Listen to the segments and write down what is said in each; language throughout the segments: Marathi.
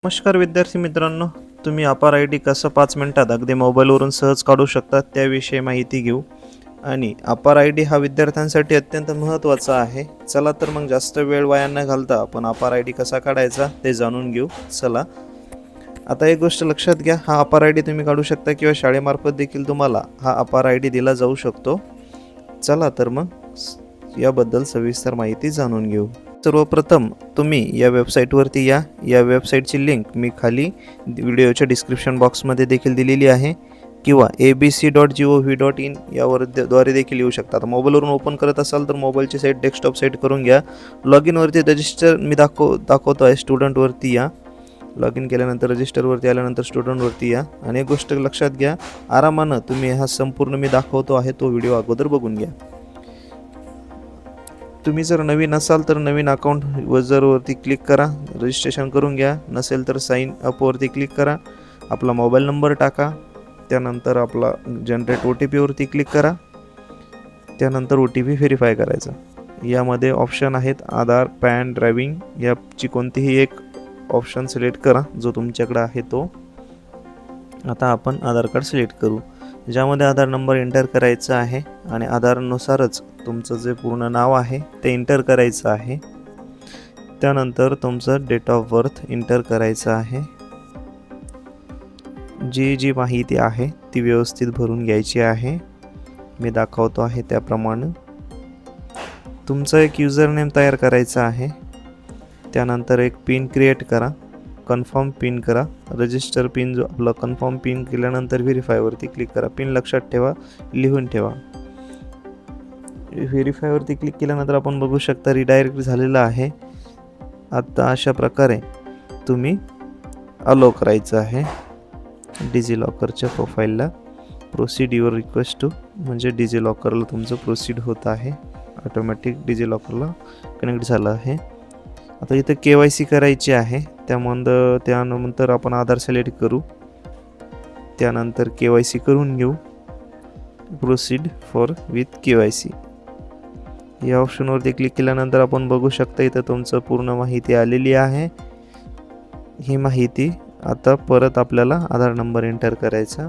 नमस्कार विद्यार्थी मित्रांनो, तुम्ही अपार आय डी कसं 5 मिनिटात अगदी मोबाईलवरून सहज काढू शकता त्याविषयी माहिती घेऊ. आणि अपार आय डी हा विद्यार्थ्यांसाठी अत्यंत महत्त्वाचा आहे. चला तर मग जास्त वेळ वाया न घालता आपण अपार आय डी कसा काढायचा ते जाणून घेऊ. चला, आता एक गोष्ट लक्षात घ्या, हा अपार आय डी तुम्ही काढू शकता किंवा शाळेमार्फत देखील तुम्हाला हा अपार आय डी दिला जाऊ शकतो. चला तर मग याबद्दल सविस्तर माहिती जाणून घेऊ. सर्वप्रथम तुम्ही या वेबसाईटवरती या वेबसाईटची लिंक मी खाली व्हिडिओच्या डिस्क्रिप्शन बॉक्समध्ये देखील दिलेली आहे, किंवा abc.gov.in यावर द्वारे देखील येऊ शकता. आता मोबाईलवरून ओपन करत असाल तर मोबाईलची साईट डेस्कटॉप साईट करून घ्या. लॉग इनवरती रजिस्टर मी दाखवतो आहे, स्टुडंटवरती या. लॉग इन केल्यानंतर रजिस्टरवरती आल्यानंतर स्टुडंटवरती या. आणि एक गोष्ट लक्षात घ्या, आरामानं तुम्ही हा संपूर्ण मी दाखवतो आहे तो व्हिडिओ अगोदर बघून घ्या. तुम्ही जर नवीन असाल तर नवीन अकाउंट वरती क्लिक करा, रजिस्ट्रेशन करून घ्या. नसेल तर साइन अपवरती क्लिक करा, आपला मोबाईल नंबर टाका, त्यानंतर आपला जनरेट OTP वरती क्लिक करा, त्यानंतर OTP व्हेरीफाय करायचा. यामध्ये ऑप्शन आहेत आधार, पॅन, ड्रायव्हिंग. याची कोणतीही एक ऑप्शन सिलेक्ट करा जो तुमच्याकडे आहे तो. आता आपण आधार कार्ड सिलेक्ट करू, ज्यामध्ये आधार नंबर एंटर करायचा आहे आणि आधारानुसारच तुमचं जे पूर्ण नाव आहे ते एंटर करायचं आहे. त्यानंतर तुमचं डेट ऑफ बर्थ एंटर करायचं आहे. जी माहिती आहे ती व्यवस्थित भरून घ्यायची आहे, मी दाखवतो आहे त्याप्रमाणे. तुमचं एक युजर नेम तयार करायचं आहे. त्यानंतर एक पिन क्रिएट करा, कन्फर्म पिन करा. रजिस्टर पिन जो आपला कन्फर्म पिन केल्यानंतर व्हेरीफायवरती क्लिक करा. पिन लक्षात ठेवा, लिहून ठेवा. व्हेरीफायवरती क्लिक केल्यानंतर आपण बघू शकता रिडायरेक्ट झालेलं आहे. आता अशा प्रकारे तुम्ही अलो करायचं आहे डिजिलॉकरच्या प्रोफाईलला. प्रोसीड युअर रिक्वेस्ट टू, म्हणजे डिजिलॉकरला तुमचं प्रोसीड होत आहे, ऑटोमॅटिक डिजिलॉकरला कनेक्ट झालं आहे. आता इथं KYC करायची आहे, त्यानंतर आपण आधार सिलेक्ट करू, त्यानंतर KYC करून घेऊ. प्रोसीड फॉर विथ KYC या ऑप्शनवरती क्लिक केल्यानंतर आपण बघू शकता इथं तुमचं पूर्ण माहिती आलेली आहे. ही माहिती आता परत आपल्याला आधार नंबर एंटर करायचा.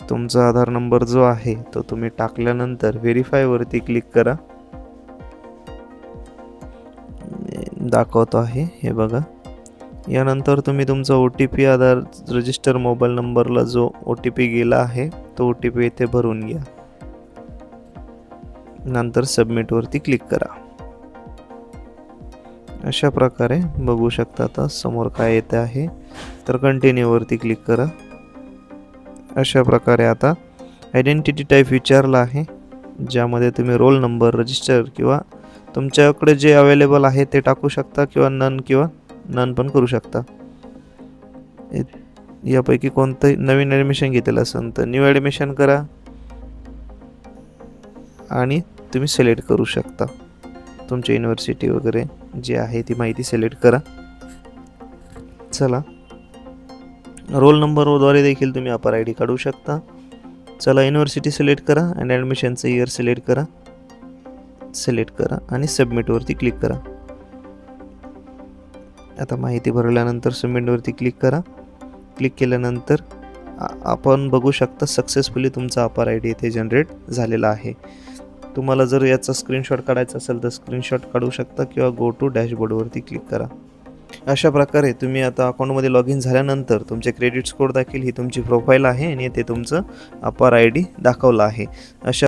तुमचा आधार नंबर जो आहे तो तुम्ही टाकल्यानंतर व्हेरीफायवरती क्लिक करा. दाखवतो आहे हे बघा. यानंतर तुम्ही तुमचा OTP आधार रजिस्टर मोबाईल नंबरला जो OTP गेला आहे तो OTP इथे भरून घ्या. नंतर सबमिटवरती क्लिक करा. अशा प्रकारे बघू शकता आता समोर काय येते आहे. तर कंटिन्यूवरती क्लिक करा. अशा प्रकारे आता आयडेंटिटी टाईप विचारला आहे, ज्यामध्ये तुम्ही रोल नंबर, रजिस्टर किंवा तुमच्याकडे जे अवेलेबल आहे ते टाकू शकता, किंवा नन पण करू शकता. यापैकी कोणतंही नवीन ॲडमिशन घेतलेलं असेल तर न्यू ॲडमिशन करा आणि तुम्ही सिलेक्ट करू शकता तुमची युनिव्हर्सिटी वगैरे जी आहे ती माहिती सिलेक्ट करा. चला, रोल नंबरद्वारे देखील तुम्ही अपार आय डी काढू शकता. चला, युनिव्हर्सिटी सिलेक्ट करा आणि ॲडमिशनचं इयर सिलेक्ट करा आणि सबमिटवरती क्लिक करा. आता माहिती भरल्यानंतर सबमिटवरती क्लिक करा. क्लिक केल्यानंतर आपण बघू शकता सक्सेसफुली तुमचा अपार आय डी इथे जनरेट झालेला आहे. तुम्हाला जर याचा स्क्रीनशॉट काढायचा असेल तर स्क्रीनशॉट काढू शकता, किंवा गो टू डॅशबोर्डवरती क्लिक करा. अशा प्रकारे तुम्ही आता अकाउंटमध्ये लॉग इन झाल्यानंतर तुमचे क्रेडिट स्कोर दाखील ही तुमची प्रोफाईल आहे आणि ते तुमचं अपार आय डी दाखवलं आहे. अशा